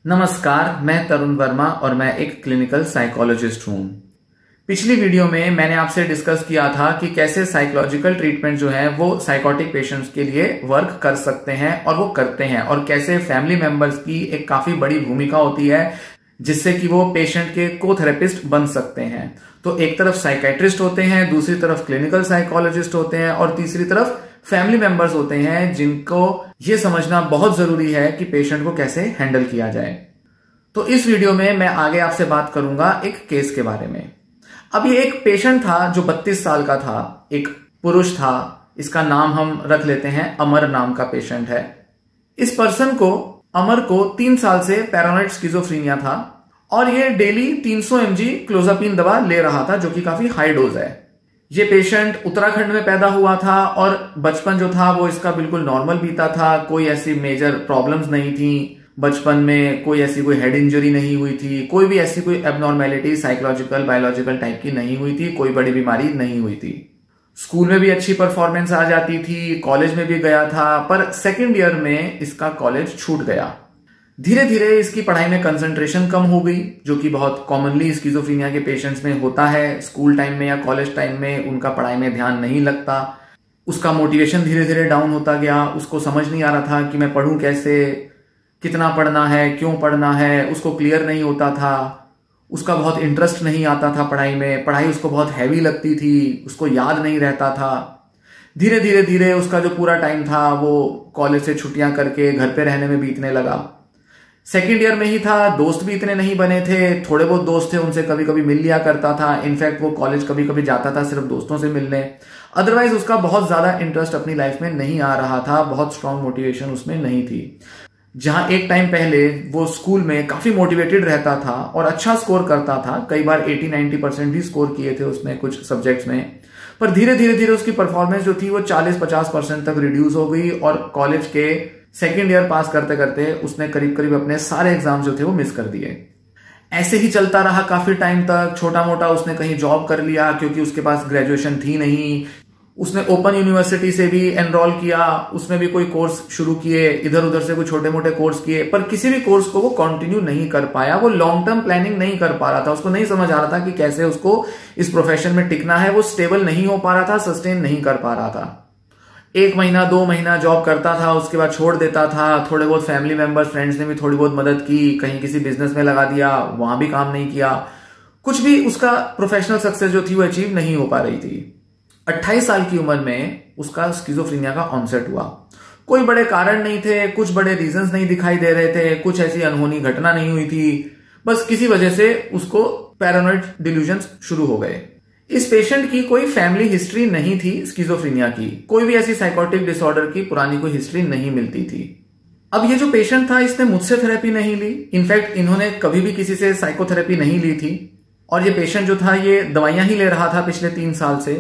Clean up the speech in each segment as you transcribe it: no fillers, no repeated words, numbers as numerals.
नमस्कार, मैं तरुण वर्मा और मैं एक क्लिनिकल साइकोलॉजिस्ट हूं। पिछली वीडियो में मैंने आपसे डिस्कस किया था कि कैसे साइकोलॉजिकल ट्रीटमेंट जो है वो साइकोटिक पेशेंट्स के लिए वर्क कर सकते हैं और वो करते हैं, और कैसे फैमिली मेंबर्स की एक काफी बड़ी भूमिका होती है जिससे कि वो पेशेंट के को-थेरेपिस्ट बन सकते हैं। तो एक तरफ साइकेट्रिस्ट होते हैं, दूसरी तरफ क्लिनिकल साइकोलॉजिस्ट होते हैं और तीसरी तरफ फैमिली मेंबर्स होते हैं जिनको ये समझना बहुत जरूरी है कि पेशेंट को कैसे हैंडल किया जाए। तो इस वीडियो में मैं आगे आपसे बात करूंगा एक केस के बारे में। अब ये एक पेशेंट था जो 32 साल का था, एक पुरुष था। इसका नाम हम रख लेते हैं, अमर नाम का पेशेंट है। इस पर्सन को, अमर को 3 साल से पैरानॉइड स्किज़ोफ्रेनिया था और ये डेली 300 mg क्लोज़ापिन दवा ले रहा था, जो कि काफी हाई डोज है। ये पेशेंट उत्तराखंड में पैदा हुआ था और बचपन जो था वो इसका बिल्कुल नॉर्मल बीता था। कोई ऐसी मेजर प्रॉब्लम्स नहीं थी बचपन में, कोई ऐसी कोई हेड इंजरी नहीं हुई थी, कोई भी ऐसी कोई एबनॉर्मेलिटी साइकोलॉजिकल बायोलॉजिकल टाइप की नहीं हुई थी, कोई बड़ी बीमारी नहीं हुई थी। स्कूल में भी अच्छी परफॉर्मेंस आ जाती थी, कॉलेज में भी गया था, पर सेकेंड ईयर में इसका कॉलेज छूट गया। धीरे धीरे इसकी पढ़ाई में कंसंट्रेशन कम हो गई, जो कि बहुत कॉमनली स्किज़ोफ्रेनिया के पेशेंट्स में होता है। स्कूल टाइम में या कॉलेज टाइम में उनका पढ़ाई में ध्यान नहीं लगता। उसका मोटिवेशन धीरे धीरे डाउन होता गया। उसको समझ नहीं आ रहा था कि मैं पढ़ूं कैसे, कितना पढ़ना है, क्यों पढ़ना है, उसको क्लियर नहीं होता था। उसका बहुत इंटरेस्ट नहीं आता था पढ़ाई में, पढ़ाई उसको बहुत हैवी लगती थी, उसको याद नहीं रहता था। धीरे धीरे धीरे उसका जो पूरा टाइम था वो कॉलेज से छुट्टियां करके घर पे रहने में बीतने लगा। सेकेंड ईयर में ही था, दोस्त भी इतने नहीं बने थे। थोड़े बहुत दोस्त थे, उनसे कभी कभी मिल लिया करता था। इनफैक्ट वो कॉलेज कभी कभी जाता था सिर्फ दोस्तों से मिलने। अदरवाइज उसका बहुत ज्यादा इंटरेस्ट अपनी लाइफ में नहीं आ रहा था, बहुत स्ट्रांग मोटिवेशन उसमें नहीं थी। जहां एक टाइम पहले वो स्कूल में काफी मोटिवेटेड रहता था और अच्छा स्कोर करता था, कई बार 80-90% भी स्कोर किए थे उसने कुछ सब्जेक्ट्स में, पर धीरे धीरे उसकी परफॉर्मेंस जो थी वो 40-50% तक रिड्यूस हो गई और कॉलेज के सेकेंड ईयर पास करते करते उसने करीब करीब अपने सारे एग्जाम जो थे वो मिस कर दिए। ऐसे ही चलता रहा काफी टाइम तक। छोटा मोटा उसने कहीं जॉब कर लिया क्योंकि उसके पास ग्रेजुएशन थी नहीं। उसने ओपन यूनिवर्सिटी से भी एनरोल किया, उसमें भी कोई कोर्स शुरू किए, इधर उधर से कोई छोटे मोटे कोर्स किए, पर किसी भी कोर्स को वो कंटिन्यू नहीं कर पाया। वो लॉन्ग टर्म प्लानिंग नहीं कर पा रहा था। उसको नहीं समझ आ रहा था कि कैसे उसको इस प्रोफेशन में टिकना है। वो स्टेबल नहीं हो पा रहा था, सस्टेन नहीं कर पा रहा था। 1 महीना 2 महीना जॉब करता था, उसके बाद छोड़ देता था। थोड़े बहुत फैमिली मेंबर्स, फ्रेंड्स ने भी थोड़ी बहुत मदद की, कहीं किसी बिजनेस में लगा दिया, वहां भी काम नहीं किया। कुछ भी उसका प्रोफेशनल सक्सेस जो थी वो अचीव नहीं हो पा रही थी। 28 साल की उम्र में उसका स्किज़ोफ्रेनिया का ऑनसेट हुआ। कोई बड़े कारण नहीं थे, कुछ बड़े रीजंस नहीं दिखाई दे रहे थे, कुछ ऐसी अनहोनी घटना नहीं हुई थी, बस किसी वजह से उसको पैरानॉइड डिल्यूजन्स शुरू हो गए। इस पेशेंट की कोई फैमिली हिस्ट्री नहीं थी स्किज़ोफ्रेनिया की, कोई भी ऐसी साइकोटिक डिसऑर्डर की पुरानी कोई हिस्ट्री नहीं मिलती थी। अब ये जो पेशेंट था इसने मुझसे थेरेपी नहीं ली, इनफैक्ट इन्होंने कभी भी किसी से साइकोथेरेपी नहीं ली थी, और ये पेशेंट जो था ये दवाइयां ही ले रहा था पिछले 3 साल से।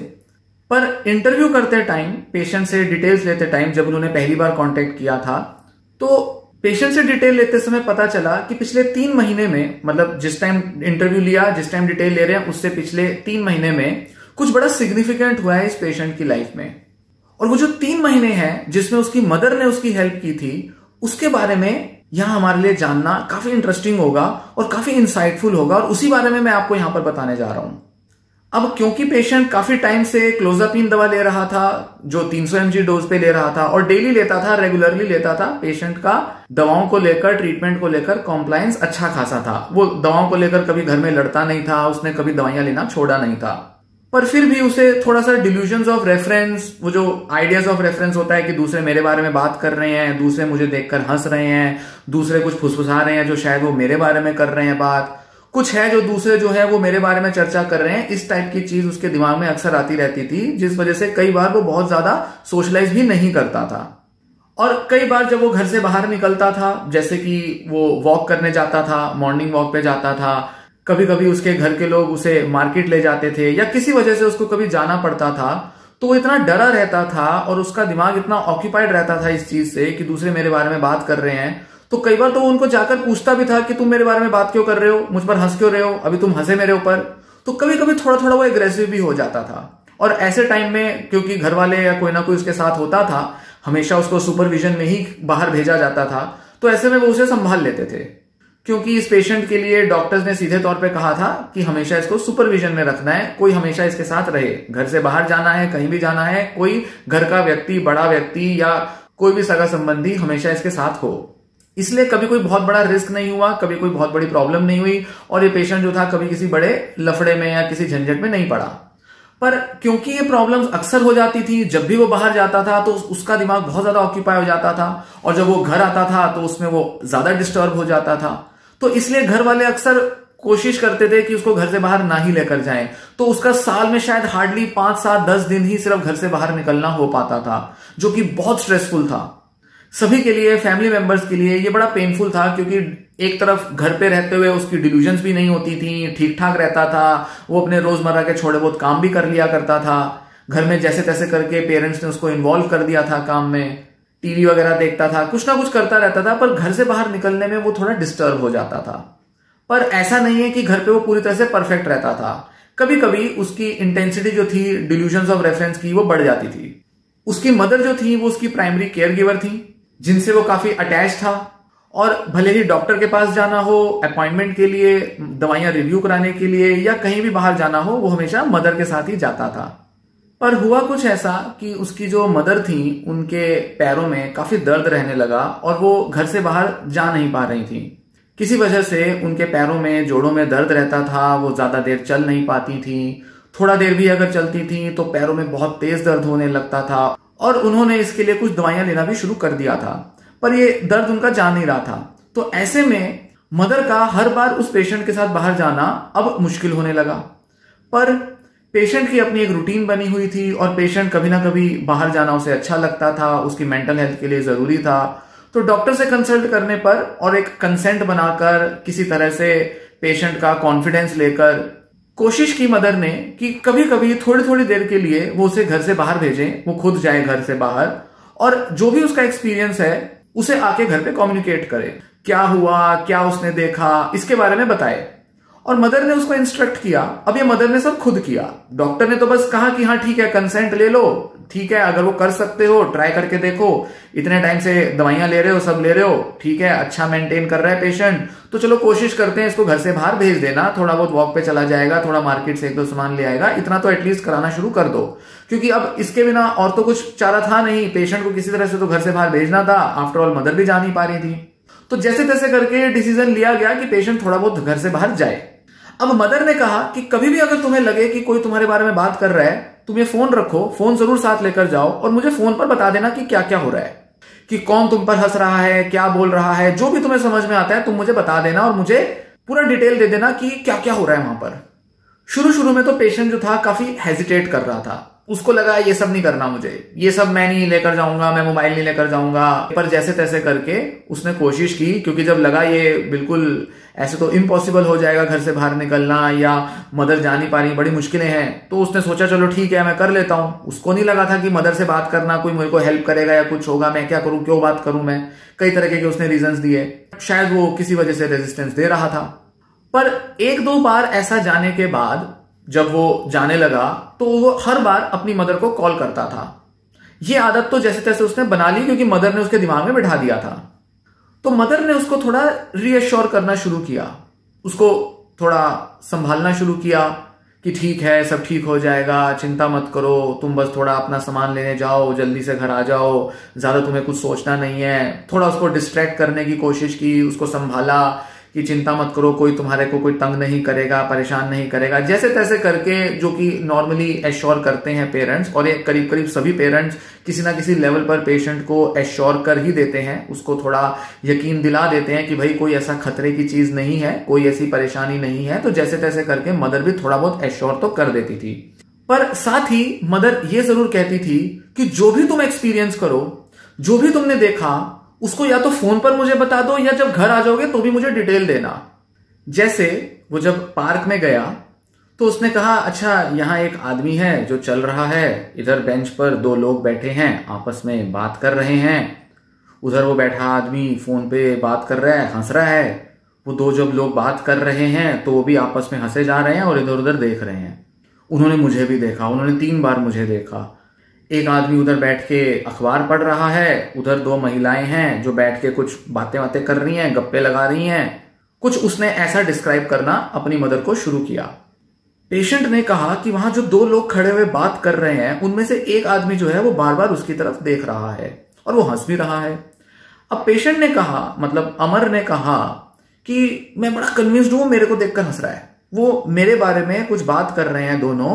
पर इंटरव्यू करते टाइम, पेशेंट से डिटेल्स लेते टाइम, जब उन्होंने पहली बार कांटेक्ट किया था, तो पेशेंट से डिटेल लेते समय पता चला कि पिछले 3 महीने में, मतलब जिस टाइम इंटरव्यू लिया, जिस टाइम डिटेल ले रहे हैं, उससे पिछले 3 महीने में कुछ बड़ा सिग्निफिकेंट हुआ है इस पेशेंट की लाइफ में। और वो जो 3 महीने हैं जिसमें उसकी मदर ने उसकी हेल्प की थी, उसके बारे में यहां हमारे लिए जानना काफी इंटरेस्टिंग होगा और काफी इंसाइटफुल होगा, और उसी बारे में मैं आपको यहां पर बताने जा रहा हूं। अब क्योंकि पेशेंट काफी टाइम से क्लोज़ापिन दवा ले रहा था, जो 300 mg डोज पे ले रहा था और डेली लेता था, रेगुलरली लेता था, पेशेंट का दवाओं को लेकर, ट्रीटमेंट को लेकर कॉम्प्लायंस अच्छा खासा था। वो दवाओं को लेकर कभी घर में लड़ता नहीं था, उसने कभी दवाइयां लेना छोड़ा नहीं था। पर फिर भी उसे थोड़ा सा डिल्यूजन्स ऑफ रेफरेंस, वो जो आइडियाज ऑफ रेफरेंस होता है कि दूसरे मेरे बारे में बात कर रहे हैं, दूसरे मुझे देखकर हंस रहे हैं, दूसरे कुछ फुसफुसा रहे हैं जो शायद वो मेरे बारे में कर रहे हैं बात, कुछ है जो दूसरे जो है वो मेरे बारे में चर्चा कर रहे हैं, इस टाइप की चीज उसके दिमाग में अक्सर आती रहती थी, जिस वजह से कई बार वो बहुत ज्यादा सोशलाइज भी नहीं करता था। और कई बार जब वो घर से बाहर निकलता था, जैसे कि वो वॉक करने जाता था, मॉर्निंग वॉक पे जाता था, कभी कभी उसके घर के लोग उसे मार्केट ले जाते थे या किसी वजह से उसको कभी जाना पड़ता था, तो वो इतना डरा रहता था और उसका दिमाग इतना ऑक्यूपाइड रहता था इस चीज से कि दूसरे मेरे बारे में बात कर रहे हैं। तो कई बार तो उनको जाकर पूछता भी था कि तुम मेरे बारे में बात क्यों कर रहे हो, मुझ पर हंस क्यों रहे हो, अभी तुम हंसे मेरे ऊपर। तो कभी कभी थोड़ा थोड़ा वो एग्रेसिव भी हो जाता था। और ऐसे टाइम में क्योंकि घर वाले या कोई ना कोई उसके साथ होता था, हमेशा उसको सुपरविजन में ही बाहर भेजा जाता था, तो ऐसे में वो उसे संभाल लेते थे। क्योंकि इस पेशेंट के लिए डॉक्टर्स ने सीधे तौर पे कहा था कि हमेशा इसको सुपरविजन में रखना है, कोई हमेशा इसके साथ रहे। घर से बाहर जाना है, कहीं भी जाना है, कोई घर का व्यक्ति, बड़ा व्यक्ति या कोई भी सगा संबंधी हमेशा इसके साथ हो। इसलिए कभी कोई बहुत बड़ा रिस्क नहीं हुआ, कभी कोई बहुत बड़ी प्रॉब्लम नहीं हुई और ये पेशेंट जो था कभी किसी बड़े लफड़े में या किसी झंझट में नहीं पड़ा। पर क्योंकि ये प्रॉब्लम्स अक्सर हो जाती थी, जब भी वो बाहर जाता था तो उसका दिमाग बहुत ज्यादा ऑक्यूपाई हो जाता था और जब वो घर आता था तो उसमें वो ज्यादा डिस्टर्ब हो जाता था। तो इसलिए घर वाले अक्सर कोशिश करते थे कि उसको घर से बाहर ना ही लेकर जाएं। तो उसका साल में शायद हार्डली 5, 7, 10 दिन ही सिर्फ घर से बाहर निकलना हो पाता था, जो कि बहुत स्ट्रेसफुल था सभी के लिए। फैमिली मेंबर्स के लिए ये बड़ा पेनफुल था, क्योंकि एक तरफ घर पे रहते हुए उसकी डिल्यूजन्स भी नहीं होती थी, ठीक ठाक रहता था, वो अपने रोजमर्रा के थोड़े बहुत काम भी कर लिया करता था। घर में जैसे तैसे करके पेरेंट्स ने उसको इन्वॉल्व कर दिया था काम में, टीवी वगैरह देखता था, कुछ ना कुछ करता रहता था, पर घर से बाहर निकलने में वो थोड़ा डिस्टर्ब हो जाता था। पर ऐसा नहीं है कि घर पे वो पूरी तरह से परफेक्ट रहता था। कभी कभी उसकी इंटेंसिटी जो थी डिल्यूजन्स ऑफ रेफरेंस की, वो बढ़ जाती थी। उसकी मदर जो थी वो उसकी प्राइमरी केयर गिवर थी, जिनसे वो काफी अटैच था और भले ही डॉक्टर के पास जाना हो, अपॉइंटमेंट के लिए, दवाइयां रिव्यू कराने के लिए या कहीं भी बाहर जाना हो, वो हमेशा मदर के साथ ही जाता था। पर हुआ कुछ ऐसा कि उसकी जो मदर थी उनके पैरों में काफी दर्द रहने लगा और वो घर से बाहर जा नहीं पा रही थी। किसी वजह से उनके पैरों में, जोड़ों में दर्द रहता था, वो ज्यादा देर चल नहीं पाती थी। थोड़ा देर भी अगर चलती थी तो पैरों में बहुत तेज दर्द होने लगता था और उन्होंने इसके लिए कुछ दवाइयां लेना भी शुरू कर दिया था, पर ये दर्द उनका जा नहीं रहा था। तो ऐसे में मदर का हर बार उस पेशेंट के साथ बाहर जाना अब मुश्किल होने लगा। पर पेशेंट की अपनी एक रूटीन बनी हुई थी और पेशेंट कभी ना कभी बाहर जाना उसे अच्छा लगता था, उसकी मेंटल हेल्थ के लिए जरूरी था। तो डॉक्टर से कंसल्ट करने पर और एक कंसेंट बनाकर, किसी तरह से पेशेंट का कॉन्फिडेंस लेकर कोशिश की मदर ने कि कभी कभी थोड़ी थोड़ी देर के लिए वो उसे घर से बाहर भेजें, वो खुद जाए घर से बाहर और जो भी उसका एक्सपीरियंस है उसे आके घर पे कम्युनिकेट करे, क्या हुआ, क्या उसने देखा, इसके बारे में बताए। और मदर ने उसको इंस्ट्रक्ट किया। अब ये मदर ने सब खुद किया, डॉक्टर ने तो बस कहा कि हाँ ठीक है, कंसेंट ले लो, ठीक है, अगर वो कर सकते हो ट्राई करके देखो, इतने टाइम से दवाइयां ले रहे हो, सब ले रहे हो, ठीक है, अच्छा मेंटेन कर रहा है पेशेंट, तो चलो कोशिश करते हैं इसको घर से बाहर भेज देना, थोड़ा बहुत वॉक पे चला जाएगा, थोड़ा मार्केट से 1-2 सामान ले आएगा, इतना तो एटलीस्ट कराना शुरू कर दो। क्योंकि अब इसके बिना और तो कुछ चारा था नहीं, पेशेंट को किसी तरह से तो घर से बाहर भेजना था, आफ्टर ऑल मदर भी जा नहीं पा रही थी। तो जैसे तैसे करके डिसीजन लिया गया कि पेशेंट थोड़ा बहुत घर से बाहर जाए। अब मदर ने कहा कि कभी भी अगर तुम्हें लगे कि कोई तुम्हारे बारे में बात कर रहा है, तुम ये फोन रखो, फोन जरूर साथ लेकर जाओ और मुझे फोन पर बता देना कि क्या क्या हो रहा है, कि कौन तुम पर हंस रहा है, क्या बोल रहा है, जो भी तुम्हें समझ में आता है तुम मुझे बता देना और मुझे पूरा डिटेल दे देना कि क्या क्या हो रहा है वहां पर। शुरू शुरू में तो पेशेंट जो था काफी हेजिटेट कर रहा था, उसको लगा ये सब नहीं करना मुझे, ये सब मैं नहीं लेकर जाऊंगा, मैं मोबाइल नहीं लेकर जाऊंगा। पर जैसे तैसे करके उसने कोशिश की, क्योंकि जब लगा ये बिल्कुल ऐसे तो इम्पॉसिबल हो जाएगा घर से बाहर निकलना या मदर जा नहीं पा रही, बड़ी मुश्किलें हैं, तो उसने सोचा चलो ठीक है मैं कर लेता हूं। उसको नहीं लगा था कि मदर से बात करना कोई मेरे को हेल्प करेगा या कुछ होगा, मैं क्या करूं, क्यों बात करूं मैं, कई तरह के उसने रीजंस दिए, शायद वो किसी वजह से रेजिस्टेंस दे रहा था। पर 1-2 बार ऐसा जाने के बाद जब वो जाने लगा तो वो हर बार अपनी मदर को कॉल करता था। ये आदत तो जैसे तैसे उसने बना ली, क्योंकि मदर ने उसके दिमाग में बिठा दिया था। तो मदर ने उसको थोड़ा रीअश्योर करना शुरू किया, उसको थोड़ा संभालना शुरू किया कि ठीक है, सब ठीक हो जाएगा, चिंता मत करो, तुम बस थोड़ा अपना सामान लेने जाओ, जल्दी से घर आ जाओ, ज्यादा तुम्हें कुछ सोचना नहीं है। थोड़ा उसको डिस्ट्रैक्ट करने की कोशिश की, उसको संभाला कि चिंता मत करो, कोई तुम्हारे को कोई तंग नहीं करेगा, परेशान नहीं करेगा, जैसे तैसे करके, जो कि नॉर्मली एश्योर करते हैं पेरेंट्स। और ये करीब करीब सभी पेरेंट्स किसी ना किसी लेवल पर पेशेंट को एश्योर कर ही देते हैं, उसको थोड़ा यकीन दिला देते हैं कि भाई कोई ऐसा खतरे की चीज नहीं है, कोई ऐसी परेशानी नहीं है। तो जैसे तैसे करके मदर भी थोड़ा बहुत एश्योर तो कर देती थी। पर साथ ही मदर ये जरूर कहती थी कि जो भी तुम एक्सपीरियंस करो, जो भी तुमने देखा, उसको या तो फोन पर मुझे बता दो या जब घर आ जाओगे तो भी मुझे डिटेल देना। जैसे वो जब पार्क में गया तो उसने कहा अच्छा यहां एक आदमी है जो चल रहा है, इधर बेंच पर 2 लोग बैठे हैं, आपस में बात कर रहे हैं, उधर वो बैठा आदमी फोन पे बात कर रहा है, हंस रहा है। वो 2 जब लोग बात कर रहे हैं तो वो भी आपस में हंसे जा रहे हैं और इधर उधर देख रहे हैं। उन्होंने मुझे भी देखा, उन्होंने 3 बार मुझे देखा। एक आदमी उधर बैठ के अखबार पढ़ रहा है, उधर 2 महिलाएं हैं जो बैठ के कुछ बातें कर रही हैं, गप्पे लगा रही हैं। कुछ उसने ऐसा डिस्क्राइब करना अपनी मदर को शुरू किया। पेशेंट ने कहा कि वहां जो दो लोग खड़े हुए बात कर रहे हैं उनमें से एक आदमी जो है वो बार बार उसकी तरफ देख रहा है और वो हंस भी रहा है। अब पेशेंट ने कहा, मतलब अमर ने कहा कि मैं बड़ा कन्विंस्ड हूं, मेरे को देखकर हंस रहा है। वो मेरे बारे में कुछ बात कर रहे हैं दोनों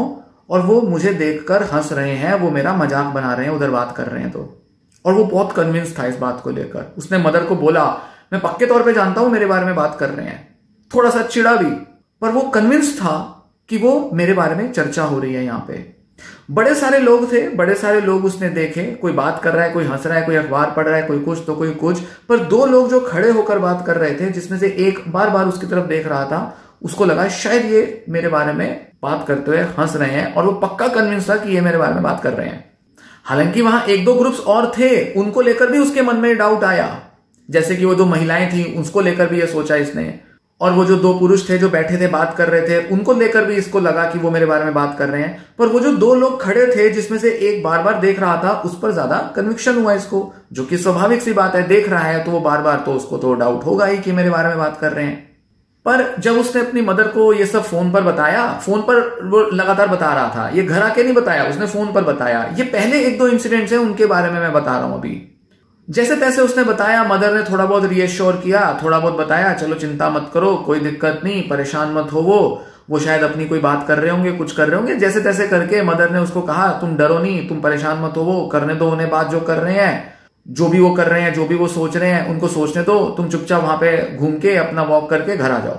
और वो मुझे देखकर हंस रहे हैं, वो मेरा मजाक बना रहे हैं, उधर बात कर रहे हैं तो। और वो बहुत कन्विंस था इस बात को लेकर। उसने मदर को बोला, मैं पक्के तौर पे जानता हूं मेरे बारे में बात कर रहे हैं। थोड़ा सा चिढ़ा भी, पर वो कन्विंस था कि वो मेरे बारे में चर्चा हो रही है यहाँ पे। बड़े सारे लोग थे, बड़े सारे लोग उसने देखे, कोई बात कर रहा है, कोई हंस रहा है, कोई अखबार पढ़ रहा है, कोई कुछ तो कोई कुछ। पर दो लोग जो खड़े होकर बात कर रहे थे, जिसमें से एक बार बार उसकी तरफ देख रहा था, उसको लगा शायद ये मेरे बारे में बात करते हुए हंस रहे हैं और वो पक्का कन्विंस था कि ये मेरे बारे में बात कर रहे हैं। हालांकि वहां एक दो ग्रुप्स और थे, उनको लेकर भी उसके मन में डाउट आया। जैसे कि वो दो महिलाएं थी, उसको लेकर भी ये सोचा इसने, और वो जो दो पुरुष थे जो बैठे थे बात कर रहे थे, उनको लेकर भी इसको लगा कि वो मेरे बारे में बात कर रहे हैं। पर वो जो दो लोग खड़े थे जिसमें से एक बार बार देख रहा था, उस पर ज्यादा कन्विक्शन हुआ इसको, जो कि स्वाभाविक सी बात है। देख रहा है तो वो बार बार, तो उसको तो डाउट होगा ही कि मेरे बारे में बात कर रहे हैं। पर जब उसने अपनी मदर को ये सब फोन पर बताया, फोन पर वो लगातार बता रहा था, ये घर आके नहीं बताया, उसने फोन पर बताया। ये पहले एक दो इंसिडेंट्स हैं, उनके बारे में मैं बता रहा हूं अभी। जैसे तैसे उसने बताया, मदर ने थोड़ा बहुत रीएश्योर किया, थोड़ा बहुत बताया, चलो चिंता मत करो, कोई दिक्कत नहीं, परेशान मत हो, वो शायद अपनी कोई बात कर रहे होंगे, कुछ कर रहे होंगे। जैसे तैसे करके मदर ने उसको कहा, तुम डरो नहीं, तुम परेशान मत हो, वो करने दो उन्हें बात जो कर रहे हैं, जो भी वो कर रहे हैं, जो भी वो सोच रहे हैं, उनको सोचने दो, तुम चुपचाप वहां पे घूम के अपना वॉक करके घर आ जाओ।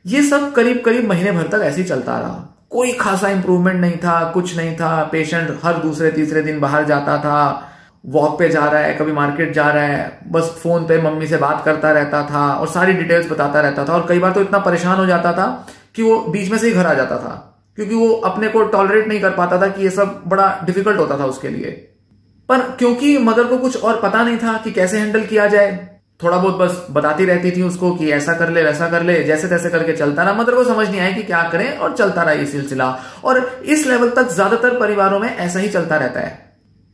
ये सब करीब करीब महीने भर तक ऐसे ही चलता रहा। कोई खासा इंप्रूवमेंट नहीं था, कुछ नहीं था। पेशेंट हर दूसरे तीसरे दिन बाहर जाता था, वॉक पे जा रहा है, कभी मार्केट जा रहा है, बस फोन पे मम्मी से बात करता रहता था और सारी डिटेल्स बताता रहता था। और कई बार तो इतना परेशान हो जाता था कि वो बीच में से ही घर आ जाता था, क्योंकि वो अपने को टॉलरेट नहीं कर पाता था कि ये सब बड़ा डिफिकल्ट होता था उसके लिए। पर क्योंकि मदर को कुछ और पता नहीं था कि कैसे हैंडल किया जाए, थोड़ा बहुत बस बताती रहती थी उसको कि ऐसा कर ले, वैसा कर ले, जैसे तैसे करके चलता रहा। मदर को समझ नहीं आया कि क्या करें और चलता रहा ये सिलसिला। और इस लेवल तक ज्यादातर परिवारों में ऐसा ही चलता रहता है।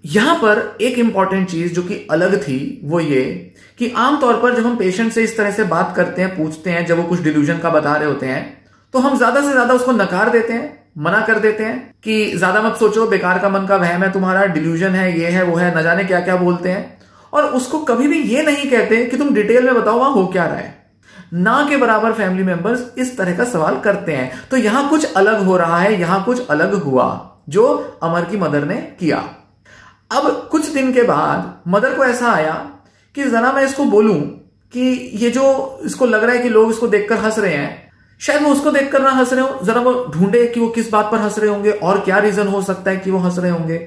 यहां पर एक इंपॉर्टेंट चीज जो कि अलग थी वो ये कि आमतौर पर जब हम पेशेंट से इस तरह से बात करते हैं, पूछते हैं, जब वो कुछ डिल्यूजन का बता रहे होते हैं, तो हम ज्यादा से ज्यादा उसको नकार देते हैं, मना कर देते हैं कि ज्यादा मत सोचो, बेकार का मन का वहम है तुम्हारा, डिल्यूजन है, ये है वो है, न जाने क्या क्या बोलते हैं। और उसको कभी भी ये नहीं कहते कि तुम डिटेल में बताओ वहां हो क्या रहा है। ना के बराबर फैमिली मेंबर्स इस तरह का सवाल करते हैं। तो यहां कुछ अलग हो रहा है, यहां कुछ अलग हुआ जो अमर की मदर ने किया। अब कुछ दिन के बाद मदर को ऐसा आया कि जरा मैं इसको बोलूं कि ये जो इसको लग रहा है कि लोग इसको देखकर हंस रहे हैं, शायद वो उसको देखकर ना हंस रहे हो, जरा वो ढूंढे कि वो किस बात पर हंस रहे होंगे और क्या रीजन हो सकता है कि वो हंस रहे होंगे।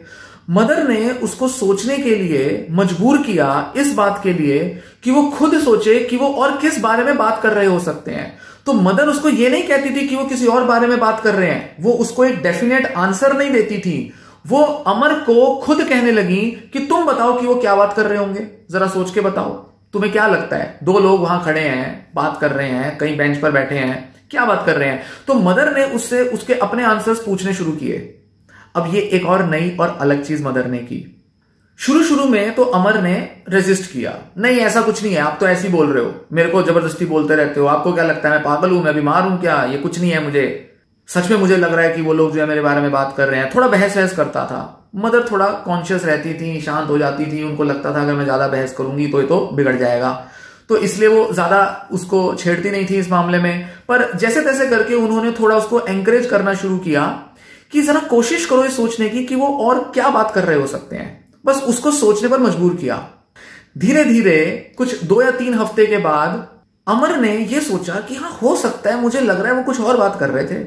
मदर ने उसको सोचने के लिए मजबूर किया, इस बात के लिए कि वो खुद सोचे कि वो और किस बारे में बात कर रहे हो सकते हैं। तो मदर उसको ये नहीं कहती थी कि वो किसी और बारे में बात कर रहे हैं, वो उसको एक डेफिनेट आंसर नहीं देती थी। वो अमर को खुद कहने लगी कि तुम बताओ कि वो क्या बात कर रहे होंगे, जरा सोच के बताओ, तुम्हें क्या लगता है? दो लोग वहां खड़े हैं, बात कर रहे हैं, कहीं बेंच पर बैठे हैं, क्या बात कर रहे हैं? तो मदर ने उससे उसके अपने आंसर्स पूछने शुरू किए। अब ये एक और नई और अलग चीज मदर ने की। शुरू में तो अमर ने रेजिस्ट किया, नहीं ऐसा कुछ नहीं है, आप तो ऐसे ही बोल रहे हो, मेरे को जबरदस्ती बोलते रहते हो, आपको क्या लगता है मैं पागल हूं, मैं बीमार हूं क्या? ये कुछ नहीं है, मुझे सच में मुझे लग रहा है कि वो लोग जो है मेरे बारे में बात कर रहे हैं। थोड़ा बहस करता था। मदर थोड़ा कॉन्शियस रहती थी, शांत हो जाती थी, उनको लगता था अगर मैं ज्यादा बहस करूंगी तो ये तो बिगड़ जाएगा, तो इसलिए वो ज्यादा उसको छेड़ती नहीं थी इस मामले में। पर जैसे तैसे करके उन्होंने थोड़ा उसको एंकरेज करना शुरू किया कि जरा कोशिश करो ये सोचने की कि वो और क्या बात कर रहे हो सकते हैं। बस उसको सोचने पर मजबूर किया। धीरे धीरे कुछ 2 या 3 हफ्ते के बाद अमर ने यह सोचा कि हाँ हो सकता है, मुझे लग रहा है वो कुछ और बात कर रहे थे।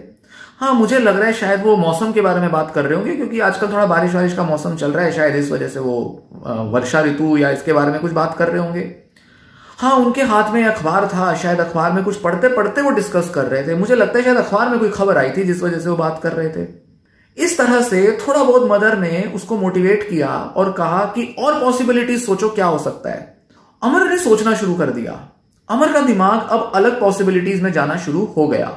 हाँ मुझे लग रहा है शायद वो मौसम के बारे में बात कर रहे होंगे, क्योंकि आजकल थोड़ा बारिश वारिश का मौसम चल रहा है, शायद इस वजह से वो वर्षा ऋतु या इसके बारे में कुछ बात कर रहे होंगे। हाँ उनके हाथ में अखबार था, शायद अखबार में कुछ पढ़ते पढ़ते वो डिस्कस कर रहे थे। मुझे लगता है शायद अखबार में कोई खबर आई थी जिस वजह से वो बात कर रहे थे। इस तरह से थोड़ा बहुत मदर ने उसको मोटिवेट किया और कहा कि और पॉसिबिलिटीज सोचो क्या हो सकता है। अमर ने सोचना शुरू कर दिया। अमर का दिमाग अब अलग पॉसिबिलिटीज में जाना शुरू हो गया।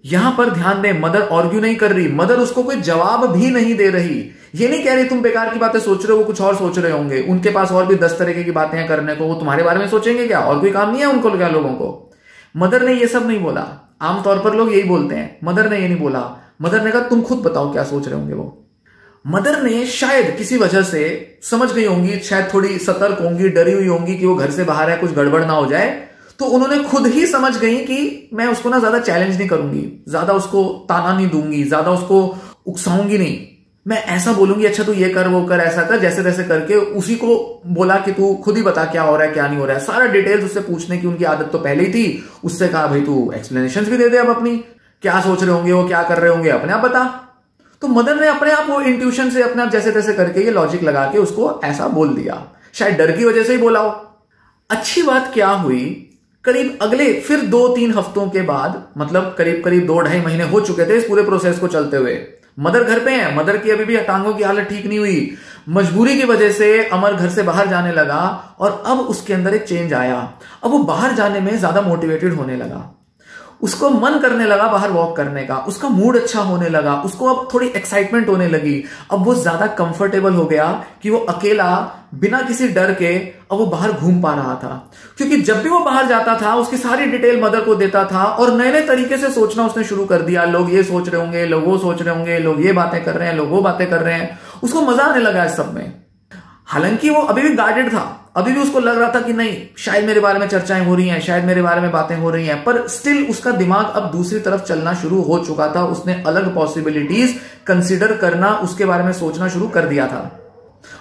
यहां पर ध्यान दें, मदर आर्ग्यू नहीं कर रही, मदर उसको कोई जवाब भी नहीं दे रही। ये नहीं कह रही तुम बेकार की बातें सोच रहे हो, वो कुछ और सोच रहे होंगे, उनके पास और भी 10 तरह की बातें हैं करने को, वो तुम्हारे बारे में सोचेंगे क्या? और कोई काम नहीं है उनको क्या लोगों को? मदर ने ये सब नहीं बोला। आमतौर पर लोग यही बोलते हैं, मदर ने ये नहीं बोला। मदर ने कहा तुम खुद बताओ क्या सोच रहे होंगे वो। मदर ने शायद किसी वजह से समझ गई होंगी, शायद थोड़ी सतर्क होंगी, डरी हुई होंगी कि वो घर से बाहर है, कुछ गड़बड़ ना हो जाए, तो उन्होंने खुद ही समझ गई कि मैं उसको ना ज्यादा चैलेंज नहीं करूंगी, ज्यादा उसको ताना नहीं दूंगी, ज्यादा उसको उकसाऊंगी नहीं। मैं ऐसा बोलूंगी अच्छा तू ये कर वो कर ऐसा कर, जैसे तैसे करके उसी को बोला कि तू खुद ही बता क्या हो रहा है क्या नहीं हो रहा है। सारा डिटेल्स उससे पूछने की उनकी आदत तो पहले ही थी। उससे कहा भाई तू एक्सप्लेनेशन भी दे दे, अब अपनी क्या सोच रहे होंगे वो, क्या कर रहे होंगे, अपने आप बता। तो मदर ने अपने आप वो इंट्यूशन से अपने आप जैसे तैसे करके ये लॉजिक लगा के उसको ऐसा बोल दिया। शायद डर की वजह से ही बोला हो। अच्छी बात क्या हुई, करीब अगले फिर 2-3 हफ्तों के बाद, मतलब करीब 2-2.5 महीने हो चुके थे इस पूरे प्रोसेस को चलते हुए। मदर घर पे है, मदर की अभी भी टांगों की हालत ठीक नहीं हुई। मजबूरी की वजह से अमर घर से बाहर जाने लगा और अब उसके अंदर एक चेंज आया। अब वो बाहर जाने में ज्यादा मोटिवेटेड होने लगा, उसको मन करने लगा बाहर वॉक करने का, उसका मूड अच्छा होने लगा, उसको अब थोड़ी एक्साइटमेंट होने लगी। अब वो ज्यादा कंफर्टेबल हो गया कि वो अकेला बिना किसी डर के अब वो बाहर घूम पा रहा था। क्योंकि जब भी वो बाहर जाता था उसकी सारी डिटेल मदर को देता था और नए नए तरीके से सोचना उसने शुरू कर दिया। लोग ये सोच रहे होंगे, लोग वो सोच रहे होंगे, लोग ये बातें कर रहे हैं, लोग वो बातें कर रहे हैं। उसको मजा आने लगा इस सब में। हालांकि वो अभी भी गार्डेड था, अभी भी उसको लग रहा था कि नहीं शायद मेरे बारे में चर्चाएं हो रही हैं, शायद मेरे बारे में बातें हो रही हैं, पर स्टिल उसका दिमाग अब दूसरी तरफ चलना शुरू हो चुका था। उसने अलग पॉसिबिलिटीज कंसीडर करना, उसके बारे में सोचना शुरू कर दिया था।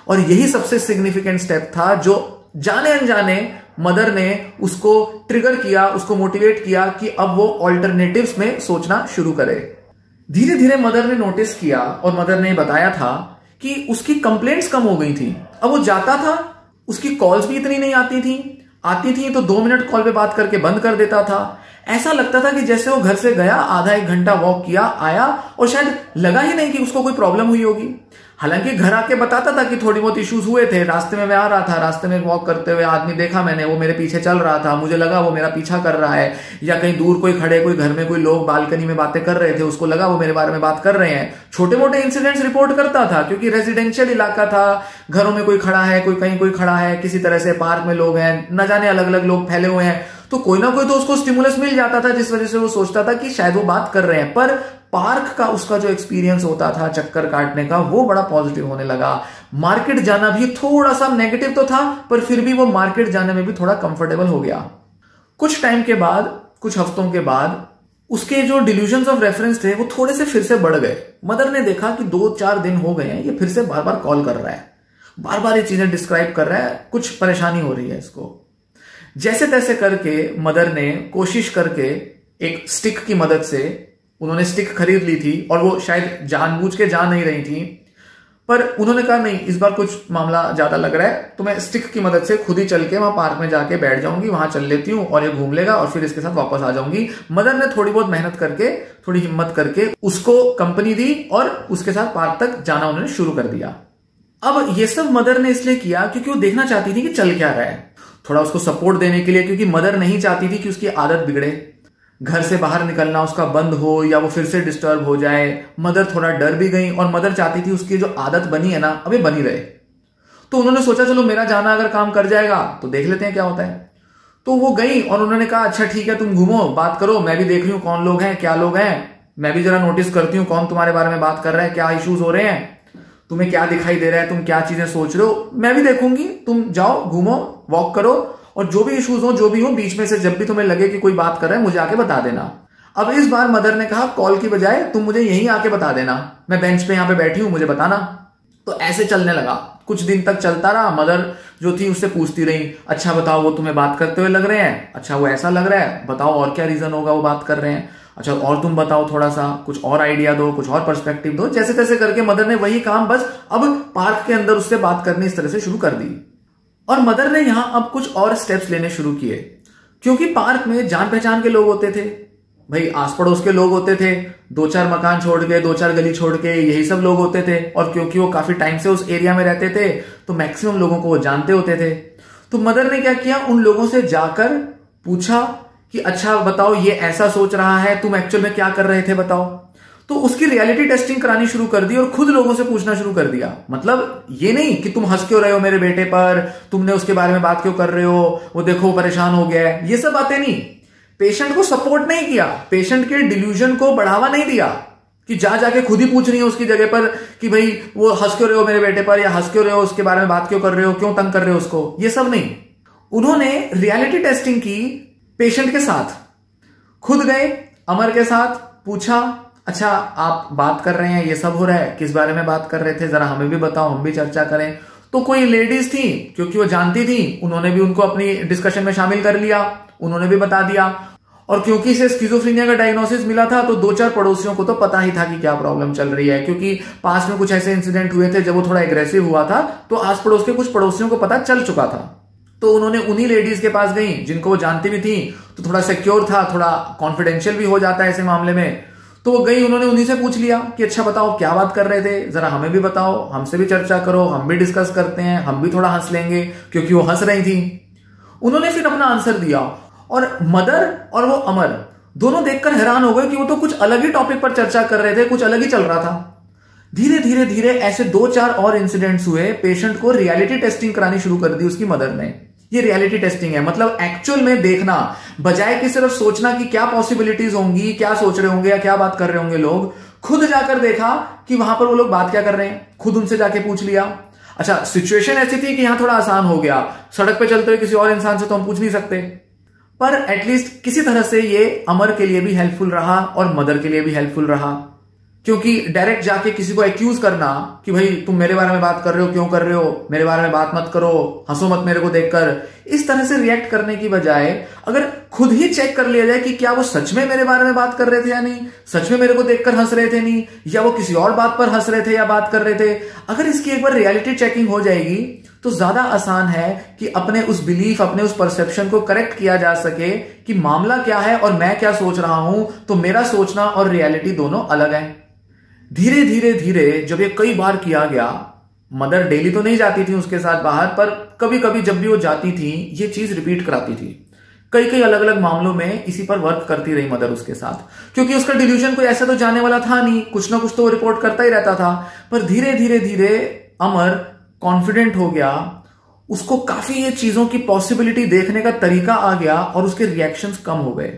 और यही सबसे सिग्निफिकेंट स्टेप था जो जाने अनजाने मदर ने उसको ट्रिगर किया, उसको मोटिवेट किया कि अब वो ऑल्टरनेटिव्स में सोचना शुरू करे। धीरे धीरे मदर ने नोटिस किया और मदर ने बताया था कि उसकी कंप्लेंट्स कम हो गई थी। अब वो जाता था, उसकी कॉल्स भी इतनी नहीं आती थी तो 2 मिनट कॉल पे बात करके बंद कर देता था। ऐसा लगता था कि जैसे वो घर से गया, आधा 1 घंटा वॉक किया, आया और शायद लगा ही नहीं कि उसको कोई प्रॉब्लम हुई होगी। हालांकि घर आके बताता था कि थोड़ी बहुत इश्यूज हुए थे, रास्ते में मैं आ रहा था, रास्ते में वॉक करते हुए आदमी देखा मैंने, वो मेरे पीछे चल रहा था, मुझे लगा वो मेरा पीछा कर रहा है, या कहीं दूर कोई खड़े, कोई घर में कोई लोग बालकनी में बातें कर रहे थे, उसको लगा वो मेरे बारे में बात कर रहे हैं। छोटे मोटे इंसिडेंट्स रिपोर्ट करता था क्योंकि रेजिडेंशियल इलाका था, घरों में कोई खड़ा है, कोई कहीं कोई खड़ा है, किसी तरह से पार्क में लोग हैं, न जाने अलग अलग लोग फैले हुए हैं, तो कोई ना कोई तो उसको स्टिमुलस मिल जाता था जिस वजह से वो सोचता था कि शायद वो बात कर रहे हैं। पर पार्क का उसका जो एक्सपीरियंस होता था चक्कर काटने का, वो बड़ा पॉजिटिव होने लगा। मार्केट जाना भी थोड़ा सा नेगेटिव तो था, पर फिर भी वो मार्केट जाने में भी थोड़ा कंफर्टेबल हो गया। कुछ टाइम के बाद, कुछ हफ्तों के बाद उसके जो डिल्यूजन्स ऑफ रेफरेंस थे वो थोड़े से फिर से बढ़ गए। मदर ने देखा कि 2-4 दिन हो गए हैं, ये फिर से बार बार कॉल कर रहा है, बार बार ये चीजें डिस्क्राइब कर रहा है, कुछ परेशानी हो रही है इसको। जैसे तैसे करके मदर ने कोशिश करके एक स्टिक की मदद से, उन्होंने स्टिक खरीद ली थी और वो शायद जानबूझ के जा नहीं रही थी, पर उन्होंने कहा नहीं इस बार कुछ मामला ज्यादा लग रहा है तो मैं स्टिक की मदद से खुद ही चल के वहां पार्क में जाके बैठ जाऊंगी, वहां चल लेती हूँ और ये घूम लेगा और फिर इसके साथ वापस आ जाऊंगी। मदर ने थोड़ी बहुत मेहनत करके, थोड़ी हिम्मत करके उसको कंपनी दी और उसके साथ पार्क तक जाना उन्होंने शुरू कर दिया। अब ये सब मदर ने इसलिए किया क्योंकि वो देखना चाहती थी कि चल क्या रहा है, थोड़ा उसको सपोर्ट देने के लिए, क्योंकि मदर नहीं चाहती थी कि उसकी आदत बिगड़े, घर से बाहर निकलना उसका बंद हो या वो फिर से डिस्टर्ब हो जाए। मदर थोड़ा डर भी गई और मदर चाहती थी उसकी जो आदत बनी है ना अभी बनी रहे। तो उन्होंने सोचा चलो मेरा जाना अगर काम कर जाएगा तो देख लेते हैं क्या होता है। तो वो गई और उन्होंने कहा अच्छा ठीक है तुम घूमो, बात करो, मैं भी देख रही हूं कौन लोग हैं, क्या लोग हैं, मैं भी जरा नोटिस करती हूँ कौन तुम्हारे बारे में बात कर रहा है, क्या इश्यूज हो रहे हैं, तुम्हें क्या दिखाई दे रहा है, तुम क्या चीजें सोच रहे हो, मैं भी देखूंगी, तुम जाओ घूमो, वॉक करो और जो भी इश्यूज हो जो भी हो बीच में से जब भी तुम्हें लगे कि कोई बात कर रहा है मुझे आके बता देना। अब इस बार मदर ने कहा कॉल की बजाय तुम मुझे यहीं आके बता देना, मैं बेंच पे यहां पे बैठी हूं, मुझे बताना। तो ऐसे चलने लगा, कुछ दिन तक चलता रहा। मदर जो थी उससे पूछती रही अच्छा बताओ वो तुम्हें बात करते हुए लग रहे हैं, अच्छा वो ऐसा लग रहा है, बताओ और क्या रीजन होगा वो बात कर रहे हैं, अच्छा और तुम बताओ थोड़ा सा, कुछ और आइडिया दो, कुछ और पर्सपेक्टिव दो। जैसे तैसे करके मदर ने वही काम बस अब पार्क के अंदर उससे बात करनी इस तरह से शुरू कर दी। और मदर ने यहां अब कुछ और स्टेप्स लेने शुरू किए, क्योंकि पार्क में जान पहचान के लोग होते थे, भाई आस पड़ोस के लोग होते थे, 2-4 मकान छोड़ के, 2-4 गली छोड़ के यही सब लोग होते थे। और क्योंकि वो काफी टाइम से उस एरिया में रहते थे तो मैक्सिमम लोगों को वो जानते होते थे। तो मदर ने क्या किया, उन लोगों से जाकर पूछा कि अच्छा बताओ ये ऐसा सोच रहा है, तुम एक्चुअल में क्या कर रहे थे बताओ। तो उसकी रियलिटी टेस्टिंग करानी शुरू कर दी और खुद लोगों से पूछना शुरू कर दिया। मतलब ये नहीं कि तुम हंस क्यों रहे हो मेरे बेटे पर, तुमने उसके बारे में बात क्यों कर रहे हो, वो देखो परेशान हो गया है, ये सब बातें नहीं। पेशेंट को सपोर्ट नहीं किया, पेशेंट के डिल्यूजन को बढ़ावा नहीं दिया कि जाके खुद ही पूछ रही है उसकी जगह पर कि भाई वो हंस क्यों रहे हो मेरे बेटे पर, या हंस क्यों रहे हो उसके बारे में, बात क्यों कर रहे हो, क्यों तंग कर रहे हो उसको। ये सब नहीं, उन्होंने रियलिटी टेस्टिंग की पेशेंट के साथ। खुद गए अमर के साथ, पूछा अच्छा आप बात कर रहे हैं, ये सब हो रहा है, किस बारे में बात कर रहे थे, जरा हमें भी बताओ, हम भी चर्चा करें। तो कोई लेडीज थी, क्योंकि वो जानती थी, उन्होंने भी उनको अपनी डिस्कशन में शामिल कर लिया, उन्होंने भी बता दिया। और क्योंकि इसे स्किज़ोफ्रेनिया का डायग्नोसिस मिला था, तो 2-4 पड़ोसियों को तो पता ही था कि क्या प्रॉब्लम चल रही है, क्योंकि पास में कुछ ऐसे इंसिडेंट हुए थे जब वो थोड़ा एग्रेसिव हुआ था, तो आस पड़ोस के कुछ पड़ोसियों को पता चल चुका था। तो उन्होंने उन्हीं लेडीज के पास गई जिनको वो जानती भी थी, तो थोड़ा सिक्योर था, थोड़ा कॉन्फिडेंशियल भी हो जाता है ऐसे मामले में। तो वो गई, उन्होंने उन्हीं से पूछ लिया कि अच्छा बताओ क्या बात कर रहे थे, जरा हमें भी बताओ, हमसे भी चर्चा करो, हम भी डिस्कस करते हैं, हम भी थोड़ा हंस लेंगे, क्योंकि वो हंस रही थी। उन्होंने फिर अपना आंसर दिया, और मदर और वो अमर दोनों देखकर हैरान हो गए कि वो तो कुछ अलग ही टॉपिक पर चर्चा कर रहे थे, कुछ अलग ही चल रहा था। धीरे धीरे धीरे ऐसे 2-4 और इंसिडेंट्स हुए, पेशेंट को रियलिटी टेस्टिंग करानी शुरू कर दी उसकी मदर ने। ये रियलिटी टेस्टिंग है, मतलब एक्चुअल में देखना, बजाय कि सिर्फ सोचना कि क्या पॉसिबिलिटीज होंगी, क्या सोच रहे होंगे या क्या बात कर रहे होंगे लोग। खुद जाकर देखा कि वहां पर वो लोग बात क्या कर रहे हैं, खुद उनसे जाके पूछ लिया। अच्छा सिचुएशन ऐसी थी कि यहां थोड़ा आसान हो गया, सड़क पे चलते हुए किसी और इंसान से तो हम पूछ नहीं सकते, पर एटलीस्ट किसी तरह से ये अमर के लिए भी हेल्पफुल रहा और मदर के लिए भी हेल्पफुल रहा। क्योंकि डायरेक्ट जाके किसी को एक्यूज करना कि भाई तुम मेरे बारे में बात कर रहे हो, क्यों कर रहे हो, मेरे बारे में बात मत करो, हंसो मत मेरे को देखकर, इस तरह से रिएक्ट करने की बजाय अगर खुद ही चेक कर लिया जाए कि क्या वो सच में मेरे बारे में बात कर रहे थे या नहीं, सच में मेरे को देखकर हंस रहे थे नहीं, या वो किसी और बात पर हंस रहे थे या बात कर रहे थे, अगर इसकी एक बार रियलिटी चेकिंग हो जाएगी तो ज्यादा आसान है कि अपने उस बिलीफ, अपने उस परसेप्शन को करेक्ट किया जा सके कि मामला क्या है और मैं क्या सोच रहा हूं, तो मेरा सोचना और रियलिटी दोनों अलग है। धीरे धीरे धीरे जब ये कई बार किया गया, मदर डेली तो नहीं जाती थी उसके साथ बाहर, पर कभी कभी जब भी वो जाती थी ये चीज रिपीट कराती थी। कई अलग अलग मामलों में इसी पर वर्क करती रही मदर उसके साथ, क्योंकि उसका डिल्यूजन कोई ऐसा तो जाने वाला था नहीं, कुछ ना कुछ तो वो रिपोर्ट करता ही रहता था। पर धीरे धीरे धीरे अमर कॉन्फिडेंट हो गया, उसको काफी ये चीजों की पॉसिबिलिटी देखने का तरीका आ गया और उसके रिएक्शंस कम हो गए।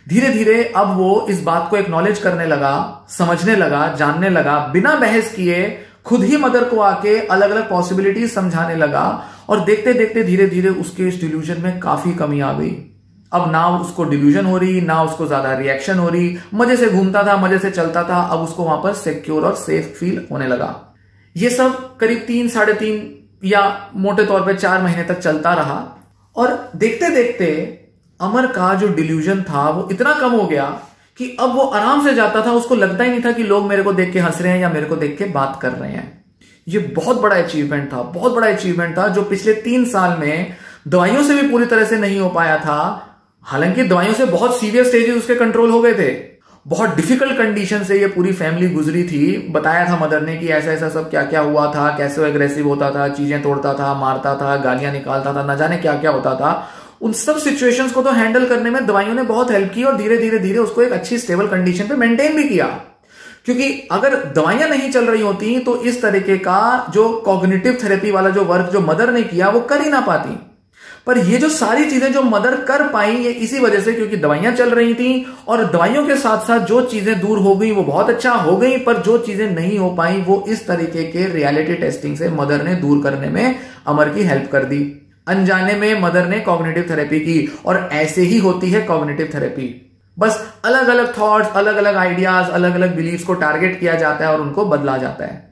धीरे धीरे अब वो इस बात को एक्नॉलेज करने लगा, समझने लगा, जानने लगा, बिना बहस किए खुद ही मदर को आके अलग अलग पॉसिबिलिटीज समझाने लगा। और देखते देखते धीरे धीरे उसके इस डिल्यूजन में काफी कमी आ गई। अब ना उसको डिल्यूजन हो रही, ना उसको ज्यादा रिएक्शन हो रही, मजे से घूमता था, मजे से चलता था। अब उसको वहां पर सिक्योर और सेफ फील होने लगा। ये सब करीब 3-3.5 या मोटे तौर पे 4 महीने तक चलता रहा। और देखते देखते अमर का जो डिल्यूजन था वो इतना कम हो गया कि अब वो आराम से जाता था, उसको लगता ही नहीं था कि लोग मेरे को देख के हंस रहे हैं या मेरे को देख के बात कर रहे हैं। ये बहुत बड़ा अचीवमेंट था, बहुत बड़ा अचीवमेंट था, जो पिछले 3 साल में दवाइयों से भी पूरी तरह से नहीं हो पाया था। हालांकि दवाइयों से बहुत सीवियर स्टेजेस उसके कंट्रोल हो गए थे, बहुत डिफिकल्ट कंडीशन से ये पूरी फैमिली गुजरी थी। बताया था मदर ने कि ऐसा ऐसा सब क्या क्या हुआ था, कैसे वो एग्रेसिव होता था, चीजें तोड़ता था, मारता था, गालियां निकालता था, न जाने क्या क्या होता था। उन सब सिचुएशंस को तो हैंडल करने में दवाइयों ने बहुत हेल्प की और धीरे धीरे धीरे उसको एक अच्छी स्टेबल कंडीशन पे मेंटेन भी किया। क्योंकि अगर दवाइयां नहीं चल रही होती तो इस तरीके का जो कॉग्निटिव थेरेपी वाला जो वर्क जो मदर ने किया वो कर ही ना पाती। पर ये जो सारी चीजें जो मदर कर पाई ये इसी वजह से, क्योंकि दवाइयां चल रही थी और दवाइयों के साथ साथ जो चीजें दूर हो गई वो बहुत अच्छा हो गई, पर जो चीजें नहीं हो पाई वो इस तरीके के रियलिटी टेस्टिंग से मदर ने दूर करने में अमर की हेल्प कर दी। अनजाने में मदर ने कॉग्निटिव थेरेपी की, और ऐसे ही होती है कॉग्निटिव थेरेपी। बस अलग अलग थॉट्स, अलग अलग आइडियाज, अलग अलग बिलीव्स को टारगेट किया जाता है और उनको बदला जाता है।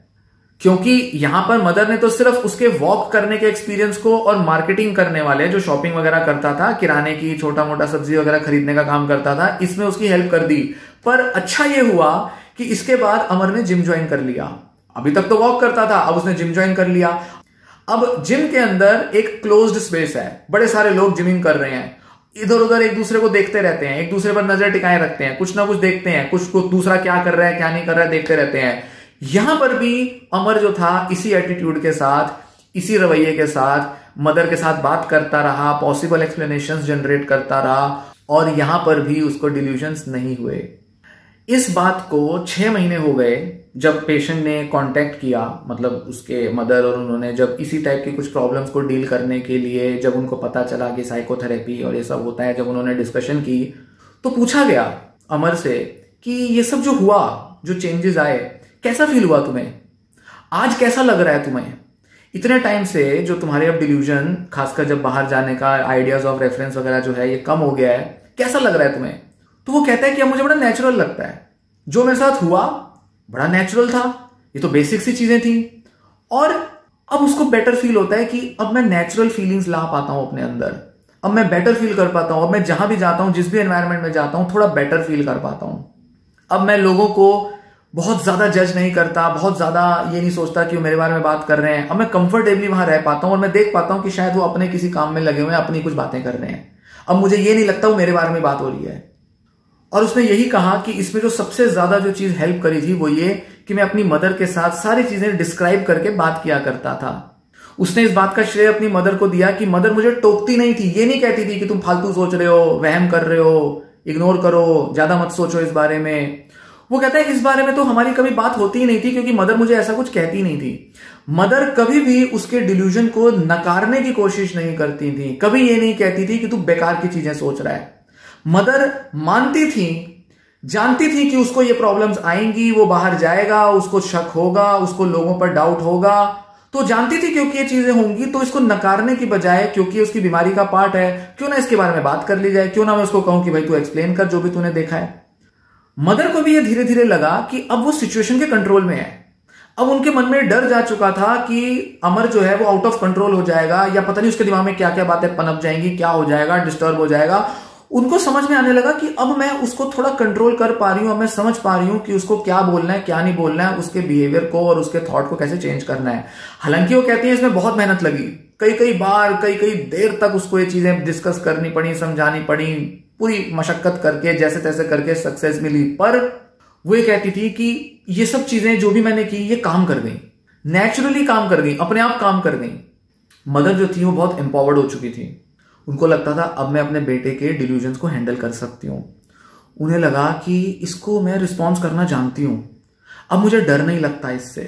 क्योंकि यहां पर मदर ने तो सिर्फ उसके वॉक करने के एक्सपीरियंस को और मार्केटिंग करने वाले जो शॉपिंग वगैरह करता था, किराने की छोटा मोटा सब्जी वगैरह खरीदने का काम करता था, इसमें उसकी हेल्प कर दी। पर अच्छा ये हुआ कि इसके बाद अमर ने जिम ज्वाइन कर लिया। अभी तक तो वॉक करता था, अब उसने जिम ज्वाइन कर लिया। अब जिम के अंदर एक क्लोज्ड स्पेस है, बड़े सारे लोग जिमिंग कर रहे हैं, इधर उधर एक दूसरे को देखते रहते हैं, एक दूसरे पर नजर टिकाए रखते हैं, कुछ ना कुछ देखते हैं, कुछ को दूसरा क्या कर रहा है क्या नहीं कर रहा है देखते रहते हैं। यहां पर भी अमर जो था इसी एटीट्यूड के साथ, इसी रवैये के साथ मदर के साथ बात करता रहा, पॉसिबल एक्सप्लेनेशंस जनरेट करता रहा, और यहां पर भी उसको डिल्यूजन्स नहीं हुए। इस बात को 6 महीने हो गए जब पेशेंट ने कांटेक्ट किया, मतलब उसके मदर और उन्होंने जब इसी टाइप की कुछ प्रॉब्लम्स को डील करने के लिए, जब उनको पता चला कि साइकोथेरेपी और ये सब होता है, जब उन्होंने डिस्कशन की तो पूछा गया अमर से कि ये सब जो हुआ, जो चेंजेस आए, कैसा फील हुआ तुम्हें, आज कैसा लग रहा है तुम्हें, इतने टाइम से जो तुम्हारे अब डिल्यूजन, खासकर जब बाहर जाने का आइडियाज ऑफ रेफरेंस वगैरह जो है ये कम हो गया है, कैसा लग रहा है तुम्हें। तो वो कहता है कि अब मुझे बड़ा नेचुरल लगता है, जो मेरे साथ हुआ बड़ा नेचुरल था, ये तो बेसिक सी चीजें थी, और अब उसको बेटर फील होता है कि अब मैं नेचुरल फीलिंग्स ला पाता हूं अपने अंदर, अब मैं बेटर फील कर पाता हूं, अब मैं जहां भी जाता हूं, जिस भी एनवायरनमेंट में जाता हूं, थोड़ा बेटर फील कर पाता हूं। अब मैं लोगों को बहुत ज्यादा जज नहीं करता, बहुत ज्यादा ये नहीं सोचता कि वो मेरे बारे में बात कर रहे हैं। अब मैं कंफर्टेबली वहां रह पाता हूं और मैं देख पाता हूं कि शायद वो अपने किसी काम में लगे हुए हैं, अपनी कुछ बातें कर रहे हैं। अब मुझे ये नहीं लगता वो मेरे बारे में बात हो रही है। और उसने यही कहा कि इसमें जो सबसे ज्यादा जो चीज हेल्प करी थी वो ये कि मैं अपनी मदर के साथ सारी चीजें डिस्क्राइब करके बात किया करता था। उसने इस बात का श्रेय अपनी मदर को दिया कि मदर मुझे टोकती नहीं थी, ये नहीं कहती थी कि तुम फालतू सोच रहे हो, वहम कर रहे हो, इग्नोर करो, ज्यादा मत सोचो इस बारे में। वो कहता है इस बारे में तो हमारी कभी बात होती ही नहीं थी, क्योंकि मदर मुझे ऐसा कुछ कहती नहीं थी। मदर कभी भी उसके डिल्यूजन को नकारने की कोशिश नहीं करती थी, कभी ये नहीं कहती थी कि तू बेकार की चीजें सोच रहा है। मदर मानती थी, जानती थी कि उसको ये प्रॉब्लम्स आएंगी, वो बाहर जाएगा, उसको शक होगा, उसको लोगों पर डाउट होगा, तो जानती थी क्योंकि ये चीजें होंगी, तो इसको नकारने की बजाय, क्योंकि उसकी बीमारी का पार्ट है, क्यों ना इसके बारे में बात कर ली जाए, क्यों ना मैं उसको कहूं कि भाई तू एक्सप्लेन कर जो भी तूने देखा है। मदर को भी ये धीरे धीरे लगा कि अब वो सिचुएशन के कंट्रोल में है। अब उनके मन में डर जा चुका था कि अमर जो है वो आउट ऑफ कंट्रोल हो जाएगा, या पता नहीं उसके दिमाग में क्या क्या बातें पनप जाएंगी, क्या हो जाएगा, डिस्टर्ब हो जाएगा। उनको समझ में आने लगा कि अब मैं उसको थोड़ा कंट्रोल कर पा रही हूं, अब मैं समझ पा रही हूं कि उसको क्या बोलना है, क्या नहीं बोलना है, उसके बिहेवियर को और उसके थॉट को कैसे चेंज करना है। हालांकि वो कहती है इसमें बहुत मेहनत लगी, कई कई बार, कई कई देर तक उसको ये चीजें डिस्कस करनी पड़ी, समझानी पड़ी, पूरी मशक्कत करके जैसे तैसे करके सक्सेस मिली। पर वो ये कहती थी कि ये सब चीजें जो भी मैंने की ये काम कर गई, नेचुरली काम कर गई, अपने आप काम कर गई। मदर जो थी वो बहुत एम्पावर्ड हो चुकी थी। उनको लगता था अब मैं अपने बेटे के डिल्यूजन्स को हैंडल कर सकती हूँ। उन्हें लगा कि इसको मैं रिस्पॉन्स करना जानती हूँ, अब मुझे डर नहीं लगता इससे,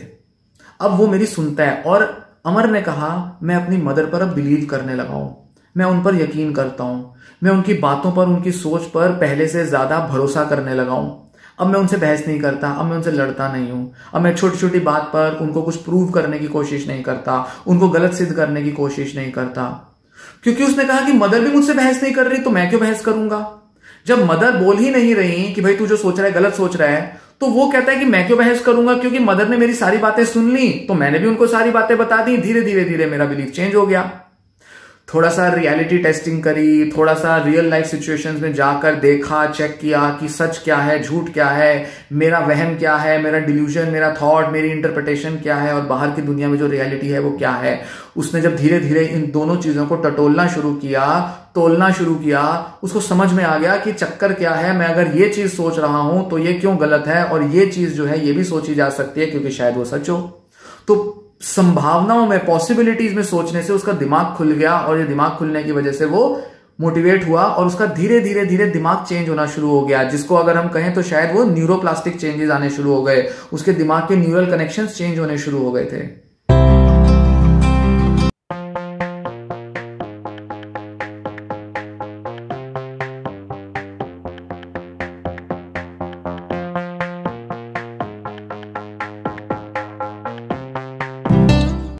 अब वो मेरी सुनता है। और अमर ने कहा मैं अपनी मदर पर अब बिलीव करने लगा हूं, मैं उन पर यकीन करता हूं, मैं उनकी बातों पर, उनकी सोच पर पहले से ज्यादा भरोसा करने लगा हूं। अब मैं उनसे बहस नहीं करता, अब मैं उनसे लड़ता नहीं हूं, अब मैं छोटी छोटी बात पर उनको कुछ प्रूव करने की कोशिश नहीं करता, उनको गलत सिद्ध करने की कोशिश नहीं करता। क्योंकि उसने कहा कि मदर भी मुझसे बहस नहीं कर रही तो मैं क्यों बहस करूंगा। जब मदर बोल ही नहीं रही कि भाई तू जो सोच रहा है गलत सोच रहा है, तो वो कहता है कि मैं क्यों बहस करूंगा, क्योंकि मदर ने मेरी सारी बातें सुन ली तो मैंने भी उनको सारी बातें बता दी। धीरे धीरे धीरे मेरा बिलीफ चेंज हो गया। थोड़ा सा रियलिटी टेस्टिंग करी, थोड़ा सा रियल लाइफ सिचुएशंस में जाकर देखा, चेक किया कि सच क्या है, झूठ क्या है, मेरा वहम क्या है, मेरा डिल्यूजन, मेरा थॉट, मेरी इंटरप्रिटेशन क्या है और बाहर की दुनिया में जो रियलिटी है वो क्या है। उसने जब धीरे धीरे इन दोनों चीजों को टटोलना शुरू किया, तोलना शुरू किया, उसको समझ में आ गया कि चक्कर क्या है, मैं अगर ये चीज सोच रहा हूं तो ये क्यों गलत है, और ये चीज जो है ये भी सोची जा सकती है क्योंकि शायद वो सच हो। तो संभावनाओं में, पॉसिबिलिटीज में सोचने से उसका दिमाग खुल गया, और ये दिमाग खुलने की वजह से वो मोटिवेट हुआ और उसका धीरे धीरे धीरे दिमाग चेंज होना शुरू हो गया, जिसको अगर हम कहें तो शायद वो न्यूरोप्लास्टिक चेंजेस आने शुरू हो गए, उसके दिमाग के न्यूरल कनेक्शंस चेंज होने शुरू हो गए थे।